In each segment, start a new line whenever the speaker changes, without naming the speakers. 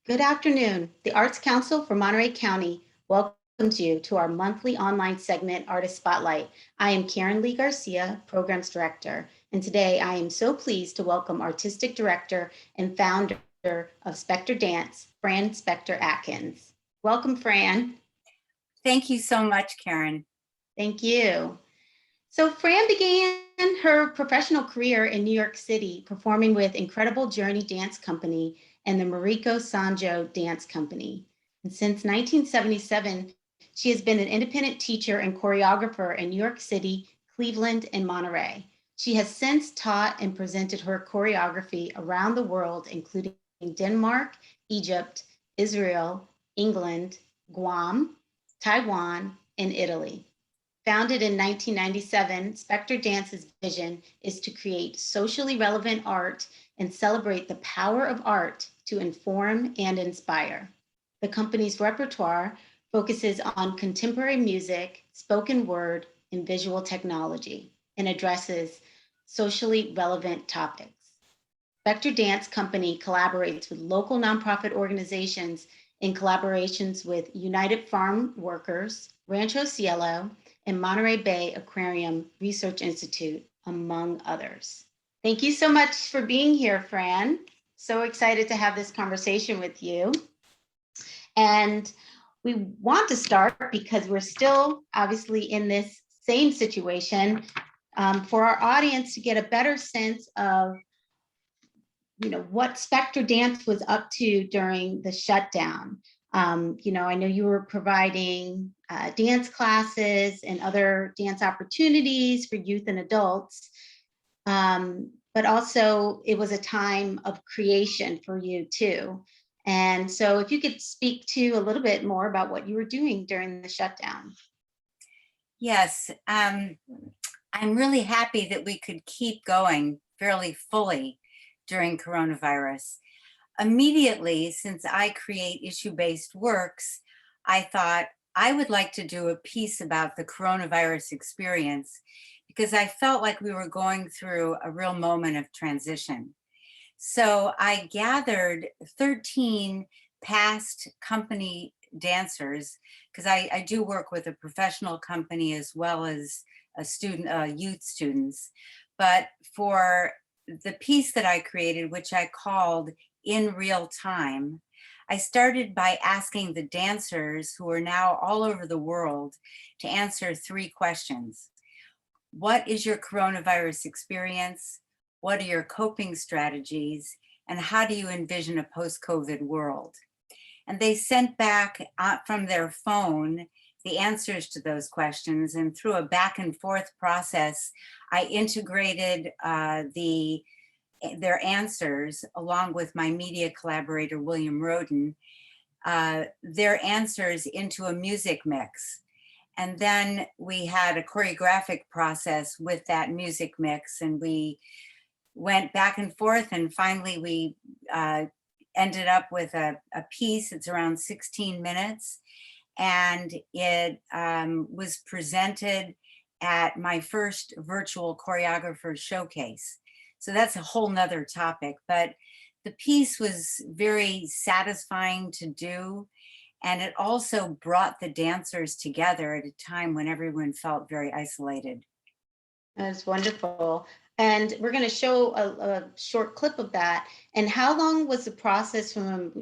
Good afternoon. The Arts Council for Monterey County welcomes you to our monthly online segment, Artist Spotlight. I am Karen Lee Garcia, Programs Director, and today I am so pleased to welcome Artistic Director and founder of SpectorDance, Fran Spector Atkins. Welcome, Fran.
Thank you so much, Karen.
Thank you. So Fran began her professional career in New York City, performing with Incredible Journey Dance Company and the Mariko Sanjo Dance Company. And since 1977, she has been an independent teacher and choreographer in New York City, Cleveland, and Monterey. She has since taught and presented her choreography around the world, including Denmark, Egypt, Israel, England, Guam, Taiwan, and Italy. Founded in 1997, SpectorDance's vision is to create socially relevant art and celebrate the power of art to inform and inspire. The company's repertoire focuses on contemporary music, spoken word, and visual technology, and addresses socially relevant topics. Spector Dance Company collaborates with local nonprofit organizations in collaborations with United Farm Workers, Rancho Cielo, and Monterey Bay Aquarium Research Institute, among others. Thank you so much for being here, Fran. So excited to have this conversation with you. And we want to start because we're still obviously in this same situation, for our audience to get a better sense of what Spector Dance was up to during the shutdown. I know you were providing dance classes and other dance opportunities for youth and adults, but also it was a time of creation for you too. And so if you could speak to a little bit more about what you were doing during the shutdown.
Yes, I'm really happy that we could keep going fairly fully during coronavirus. Immediately, since I create issue-based works, I thought I would like to do a piece about the coronavirus experience because I felt like we were going through a real moment of transition. So I gathered 13 past company dancers because I do work with a professional company as well as youth students. But for the piece that I created, which I called In Real Time, I started by asking the dancers who are now all over the world to answer 3 questions. What is your coronavirus experience? What are your coping strategies? And how do you envision a post-COVID world? And they sent back from their phone the answers to those questions. And through a back and forth process, I integrated their answers along with my media collaborator, William Roden, their answers into a music mix. And then we had a choreographic process with that music mix, and we went back and forth, and finally we ended up with a piece. It's around 16 minutes, and it was presented at my first virtual choreographer showcase. So that's a whole nother topic, but the piece was very satisfying to do. And it also brought the dancers together at a time when everyone felt very isolated.
That's wonderful. And we're going to show a short clip of that. And how long was the process from,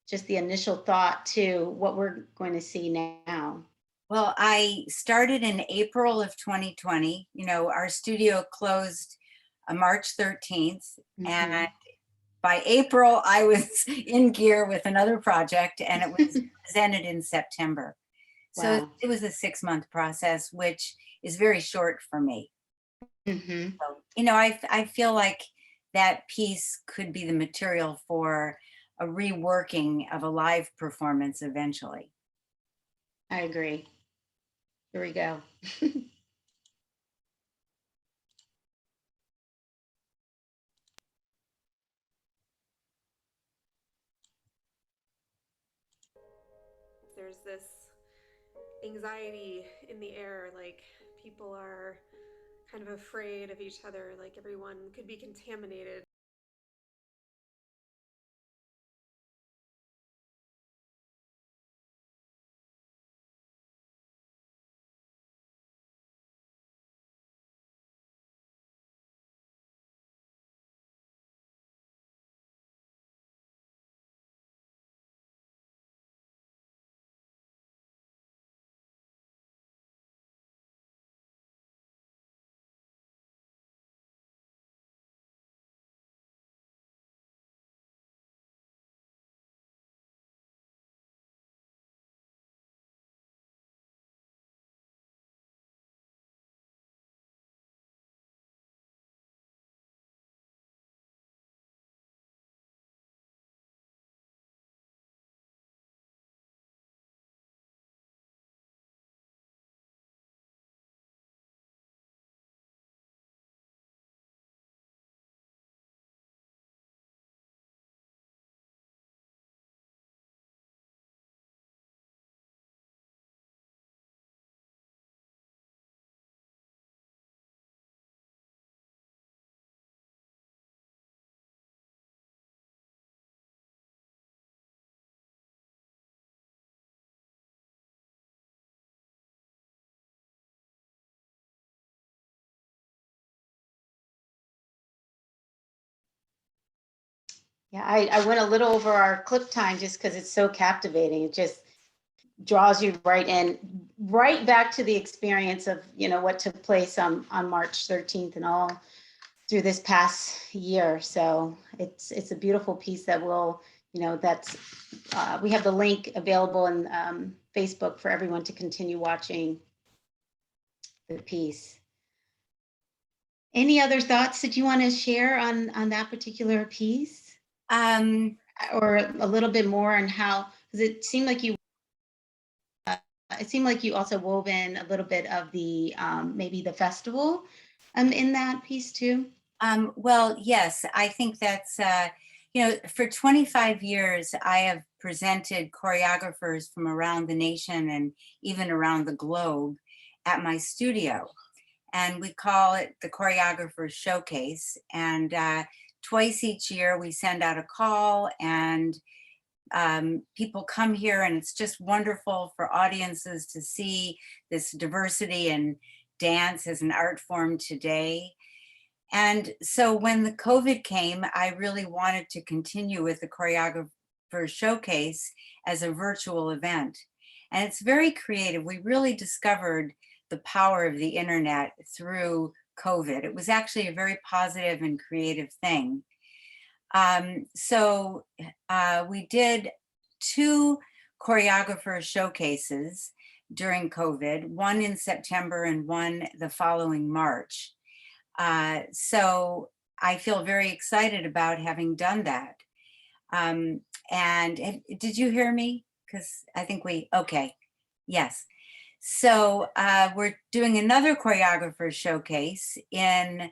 just the initial thought to what we're going to see now?
Well, I started in April of 2020. Our studio closed March 13th.
Mhm.
And by April, I was in gear with another project, and it was presented in September. So
Wow.
it was a 6-month process, which is very short for me.
Hmm.
So, I feel like that piece could be the material for a reworking of a live performance eventually.
I agree. Here we go.
There's this anxiety in the air, like people are kind of afraid of each other, like everyone could be contaminated.
Yeah, I went a little over our clip time just because it's so captivating. It just draws you right in, right back to the experience of, what took place on March 13th and all through this past year. So it's a beautiful piece that will, that's, we have the link available in Facebook for everyone to continue watching the piece. Any other thoughts that you want to share on that particular piece? Or a little bit more on how, because it seemed like you also wove in a little bit of the maybe the festival in that piece too.
Well, yes, I think that's, for 25 years, I have presented choreographers from around the nation and even around the globe at my studio. And we call it the Choreographer Showcase. And twice each year, we send out a call and people come here, and it's just wonderful for audiences to see this diversity in dance as an art form today. And so when the COVID came, I really wanted to continue with the Choreographer Showcase as a virtual event. And it's very creative. We really discovered the power of the internet through COVID. It was actually a very positive and creative thing. So we did 2 choreographer showcases during COVID, one in September and one the following March. So I feel very excited about having done that. And did you hear me? Because I think okay, yes. So we're doing another choreographer showcase in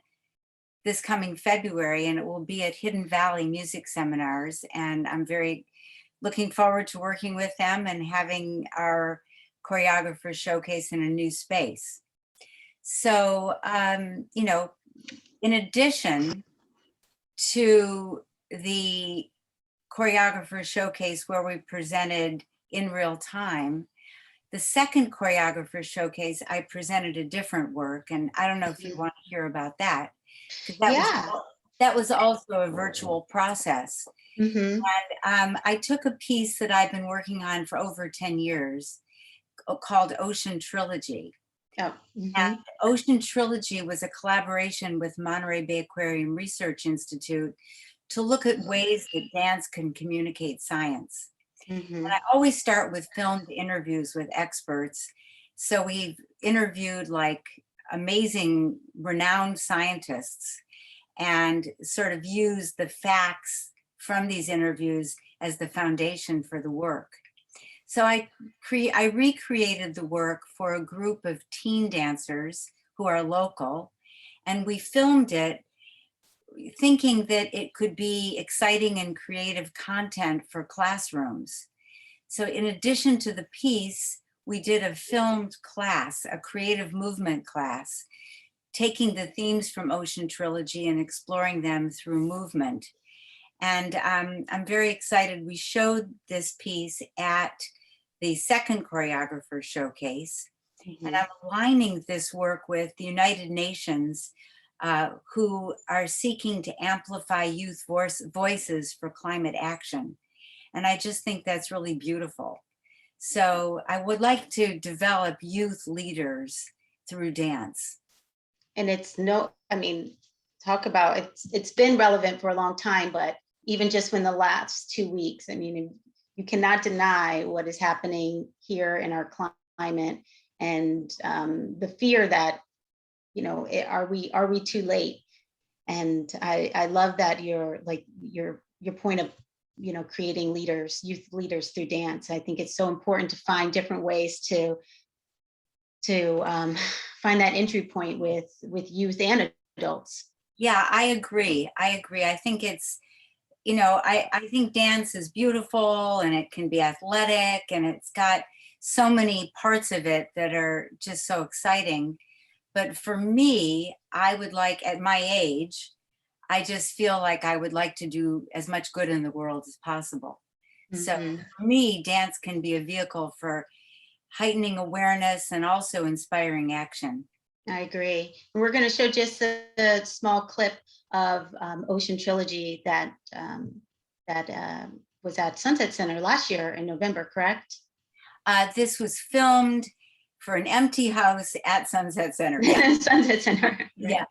this coming February, and it will be at Hidden Valley Music Seminars. And I'm very looking forward to working with them and having our choreographer showcase in a new space. So, in addition to the choreographer showcase where we presented in real time, the second choreographer showcase, I presented a different work. And I don't know if you want to hear about that, because that was also a virtual process.
Mm-hmm.
And I took a piece that I've been working on for over 10 years called Ocean Trilogy.
Oh, mm-hmm.
And Ocean Trilogy was a collaboration with Monterey Bay Aquarium Research Institute to look at ways that dance can communicate science.
Mm-hmm.
And I always start with filmed interviews with experts. So we've interviewed like amazing, renowned scientists and sort of used the facts from these interviews as the foundation for the work. So I recreated the work for a group of teen dancers who are local, and we filmed it thinking that it could be exciting and creative content for classrooms. So in addition to the piece, we did a filmed class, a creative movement class, taking the themes from Ocean Trilogy and exploring them through movement. And I'm very excited. We showed this piece at the second choreographer showcase.
Mm-hmm.
And I'm aligning this work with the United Nations, who are seeking to amplify youth voices for climate action. And I just think that's really beautiful. So I would like to develop youth leaders through dance.
And talk about it's been relevant for a long time, but even just in the last 2 weeks, you cannot deny what is happening here in our climate, and the fear that, are we too late? And I love that your point of, creating youth leaders through dance. I think it's so important to find different ways to find that entry point with youth and adults.
Yeah, I agree. I think it's, I think dance is beautiful and it can be athletic and it's got so many parts of it that are just so exciting. But for me, I would like, at my age, I just feel like I would like to do as much good in the world as possible. Mm-hmm. So for me, dance can be a vehicle for heightening awareness and also inspiring action.
I agree. We're going to show just a small clip of Ocean Trilogy that that was at Sunset Center last year in November, correct?
This was filmed for an empty house at Sunset Center. Yeah.
Sunset Center.
Yeah.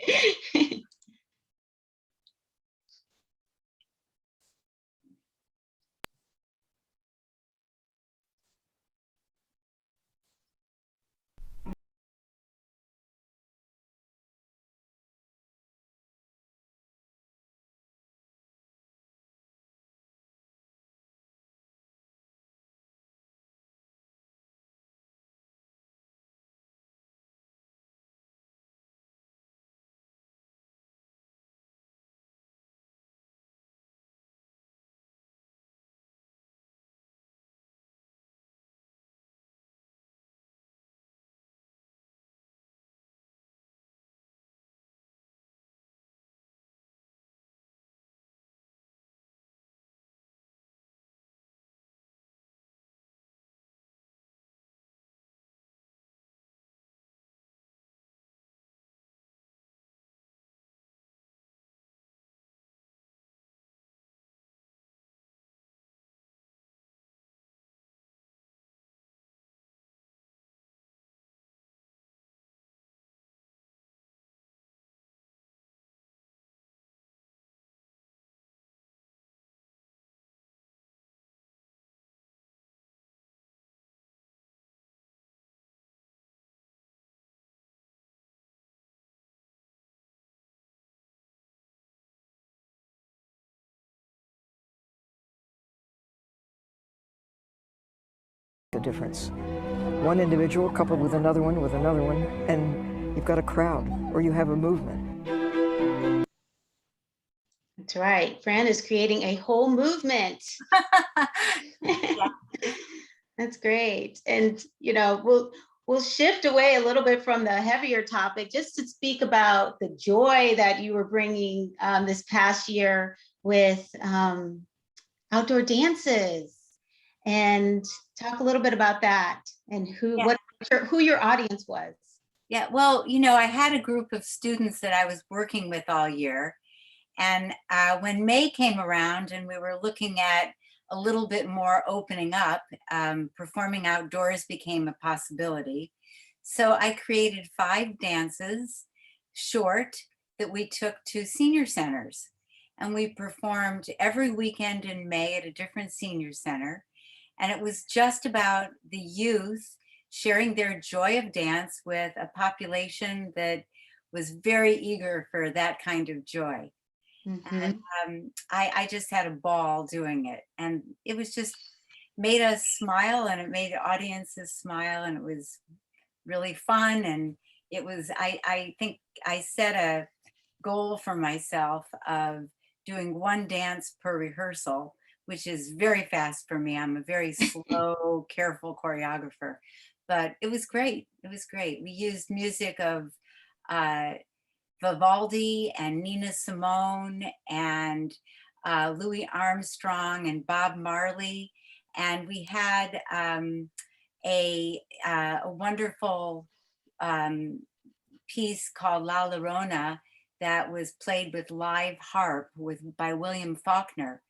The difference. One individual coupled with another one, and you've got a crowd, or you have a movement.
That's right. Fran is creating a whole movement.
Yeah.
That's great. And we'll shift away a little bit from the heavier topic just to speak about the joy that you were bringing this past year with outdoor dances, and talk a little bit about that and who your audience was.
Yeah, well, I had a group of students that I was working with all year. And when May came around and we were looking at a little bit more opening up, performing outdoors became a possibility. So I created 5 dances, short, that we took to senior centers. And we performed every weekend in May at a different senior center. And it was just about the youth sharing their joy of dance with a population that was very eager for that kind of joy.
Mm-hmm.
And I just had a ball doing it. And it was just made us smile, and it made audiences smile, and it was really fun. And it was, I think I set a goal for myself of doing 1 dance per rehearsal, which is very fast for me. I'm a very slow, careful choreographer, but it was great. It was great. We used music of Vivaldi and Nina Simone and Louis Armstrong and Bob Marley. And we had a wonderful piece called La Llorona that was played with live harp by William Faulkner.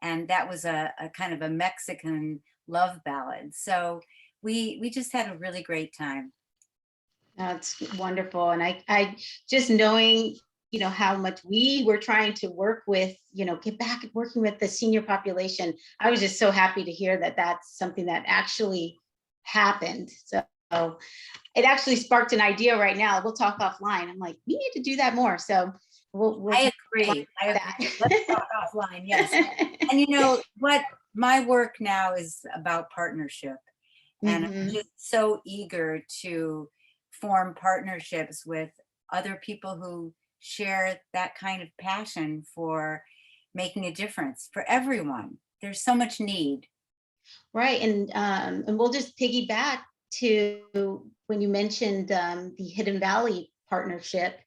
And that was a kind of a Mexican love ballad. So we just had a really great time.
That's wonderful. And I just knowing, how much we were trying to work with, get back at working with the senior population. I was just so happy to hear that that's something that actually happened. So it actually sparked an idea right now. We'll talk offline. I'm like, we need to do that more. So we'll
I agree. Let's talk offline. Yes. And what my work now is about partnership. And I'm just so eager to form partnerships with other people who share that kind of passion for making a difference for everyone. There's so much need.
Right. And we'll just piggyback to when you mentioned the Hidden Valley partnership,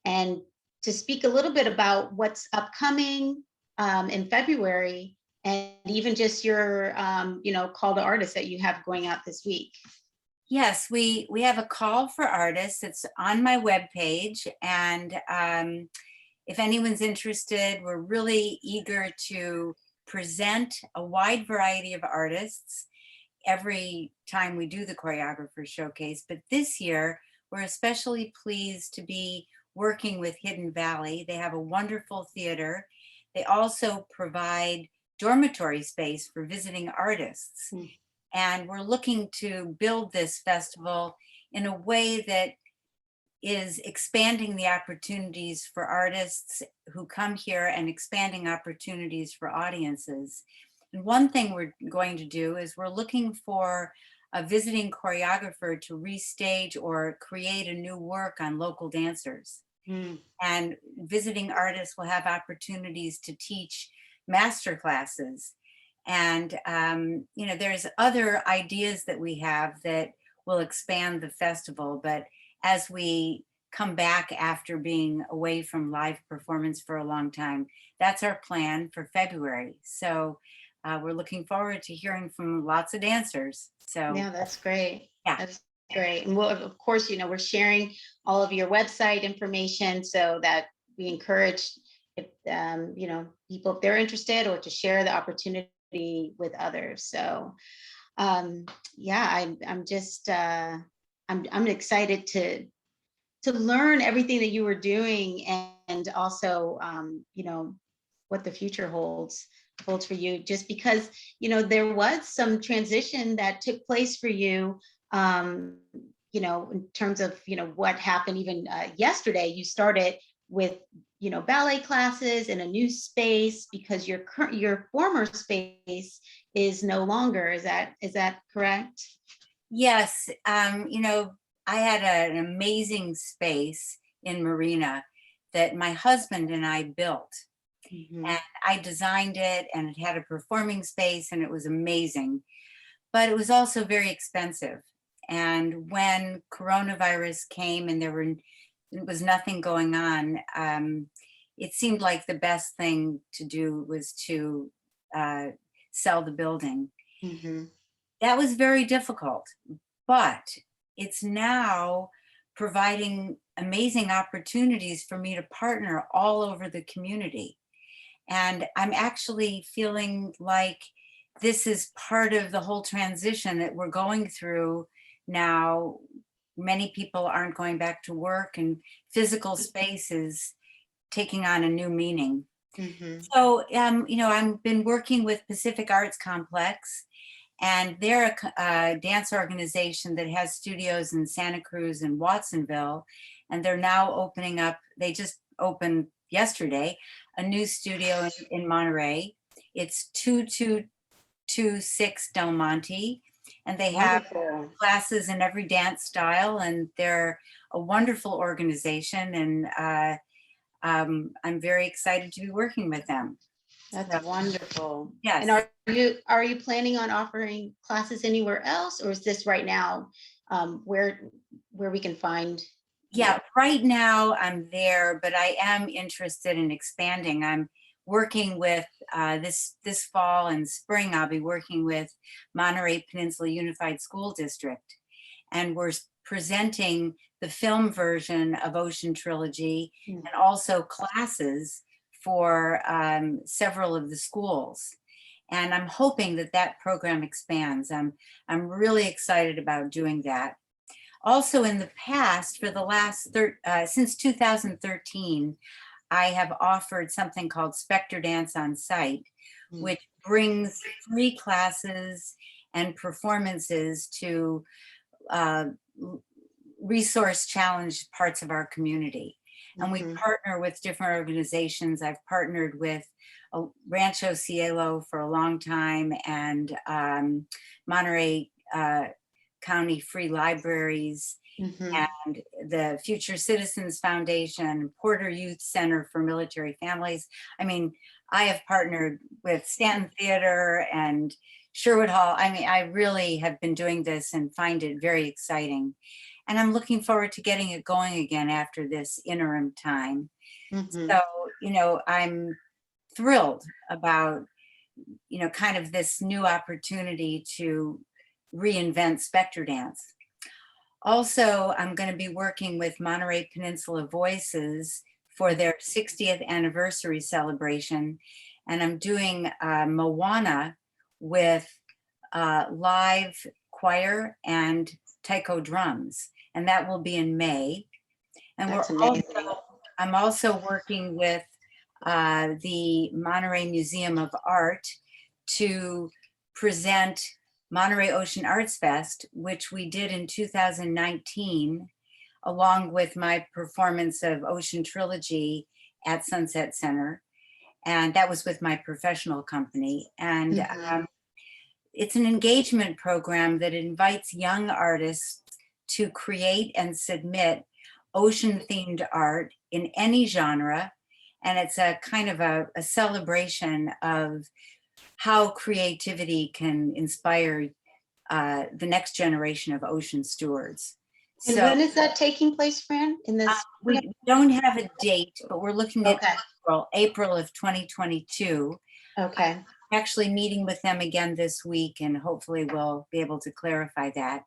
and to speak a little bit about what's upcoming in February, and even just your call to artists that you have going out this week.
Yes, we have a call for artists. It's on my webpage, and if anyone's interested, we're really eager to present a wide variety of artists every time we do the choreographer showcase. But this year, we're especially pleased to be working with Hidden Valley. They have a wonderful theater. They also provide dormitory space for visiting artists. And we're looking to build this festival in a way that is expanding the opportunities for artists who come here and expanding opportunities for audiences. And one thing we're going to do is we're looking for a visiting choreographer to restage or create a new work on local dancers. And visiting artists will have opportunities to teach master classes. And, there's other ideas that we have that will expand the festival. But as we come back after being away from live performance for a long time, that's our plan for February. So we're looking forward to hearing from lots of dancers. So
yeah, that's great.
Yeah.
That's great. And we'll, of course, we're sharing all of your website information so that we encourage if, people, if they're interested, or to share the opportunity with others. So yeah, I'm just, I'm excited to learn everything that you were doing, and also, what the future holds for you, just because, there was some transition that took place for you, in terms of, what happened even yesterday. You started with, ballet classes in a new space because your former space is no longer. Is that correct?
yes, I had an amazing space in Marina that my husband and I built. And I designed it, and it had a performing space, and it was amazing. But it was also very expensive. And when coronavirus came and there was nothing going on, it seemed like the best thing to do was to sell the building. That was very difficult, but it's now providing amazing opportunities for me to partner all over the community. And I'm actually feeling like this is part of the whole transition that we're going through now. Many people aren't going back to work, and physical space is taking on a new meaning. So, I've been working with Pacific Arts Complex, and they're a dance organization that has studios in Santa Cruz and Watsonville. And they're now opening up, they just opened yesterday, a new studio in Monterey. It's 2226 Del Monte. And they have classes in every dance style, and they're a wonderful organization. And I'm very excited to be working with them.
That's wonderful.
Yes.
And are you planning on offering classes anywhere else, or is this right now where we can find?
Yeah, right now I'm there, but I am interested in expanding. I'm working with this fall and spring. I'll be working with Monterey Peninsula Unified School District, and we're presenting the film version of Ocean Trilogy and also classes for several of the schools. And I'm hoping that program expands. I'm really excited about doing that. Also, in the past, for the last since 2013, I have offered something called SpectorDance on Site, which brings free classes and performances to resource challenged parts of our community. And we partner with different organizations. I've partnered with Rancho Cielo for a long time, and Monterey County Free Libraries, and the Future Citizens Foundation, Porter Youth Center for Military Families. I mean, I have partnered with Stanton Theater and Sherwood Hall. I mean, I really have been doing this and find it very exciting. And I'm looking forward to getting it going again after this interim time. So, I'm thrilled about, kind of this new opportunity to reinvent SpectorDance. Also, I'm going to be working with Monterey Peninsula Voices for their 60th anniversary celebration. and I'm doing Moana with live choir and taiko drums, and that will be in May. And
That's amazing.
I'm also working with the Monterey Museum of Art to present Monterey Ocean Arts Fest, which we did in 2019, along with my performance of Ocean Trilogy at Sunset Center. And that was with my professional company. And it's an engagement program that invites young artists to create and submit ocean-themed art in any genre. And it's a kind of a celebration of how creativity can inspire the next generation of ocean stewards.
And
So
when is that taking place, Fran? In this?
we don't have a date, but we're looking at
Okay.
April of 2022.
Okay.
Actually meeting with them again this week, and hopefully we'll be able to clarify that.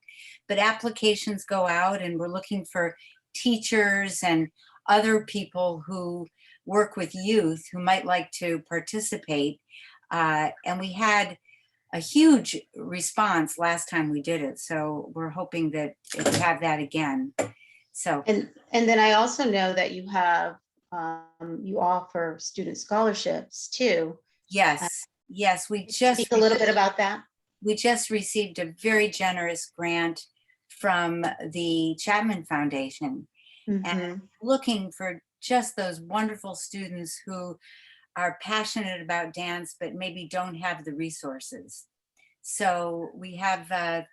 But applications go out, and we're looking for teachers and other people who work with youth who might like to participate. And we had a huge response last time we did it, so we're hoping that it'll have that again. So
And then I also know that you have you offer student scholarships too.
yes, we just
Speak a little bit about that.
We just received a very generous grant from the Chapman Foundation, and looking for just those wonderful students who are passionate about dance, but maybe don't have the resources. So we have a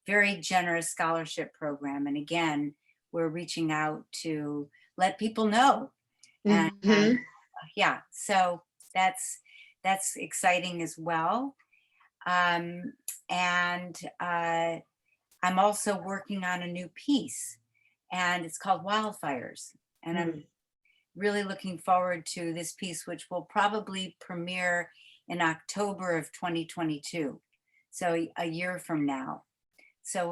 very generous scholarship program. And again, we're reaching out to let people know. And yeah, so that's exciting as well. And I'm also working on a new piece, and it's called Wildfires. And I'm really looking forward to this piece, which will probably premiere in October of 2022. So a year from now. So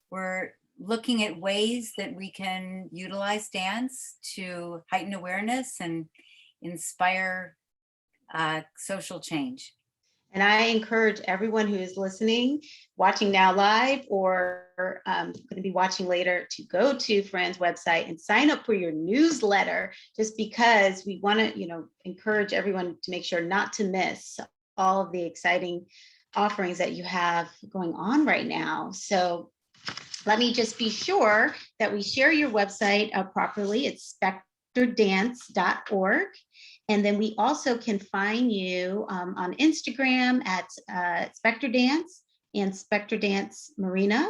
we're looking at ways that we can utilize dance to heighten awareness and inspire social change.
And I encourage everyone who is listening, watching now live, or going to be watching later, to go to Fran's website and sign up for your newsletter, just because we want to, encourage everyone to make sure not to miss all of the exciting offerings that you have going on right now. So let me just be sure that we share your website properly. It's SpectorDance.org. And then we also can find you on Instagram at SpectorDance and SpectorDance Marina,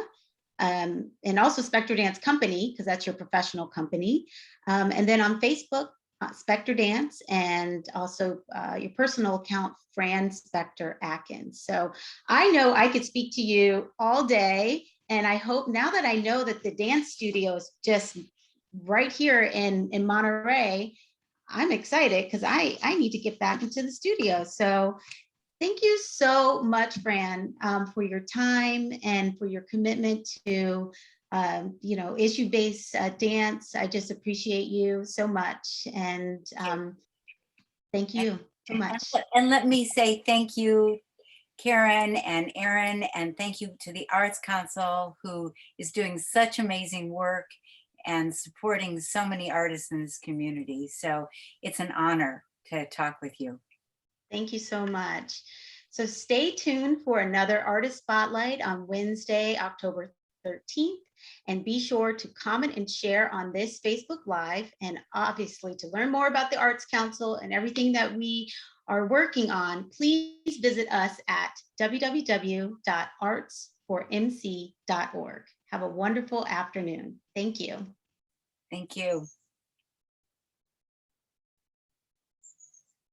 and also SpectorDance Company, because that's your professional company. And then on Facebook, SpectorDance, and also your personal account, Fran Spector Atkins. So I know I could speak to you all day. And I hope, now that I know that the dance studio is just right here in Monterey, I'm excited because I need to get back into the studio. So thank you so much, Fran, for your time and for your commitment to, issue-based dance. I just appreciate you so much. And thank you so much.
And let me say thank you, Karen and Aaron, and thank you to the Arts Council, who is doing such amazing work and supporting so many artists in this community. So it's an honor to talk with you.
Thank you so much. So stay tuned for another Artist Spotlight on Wednesday, October 13th. And be sure to comment and share on this Facebook Live. And obviously, to learn more about the Arts Council and everything that we are working on, please visit us at www.artsformc.org. Have a wonderful afternoon. Thank you.
Thank you.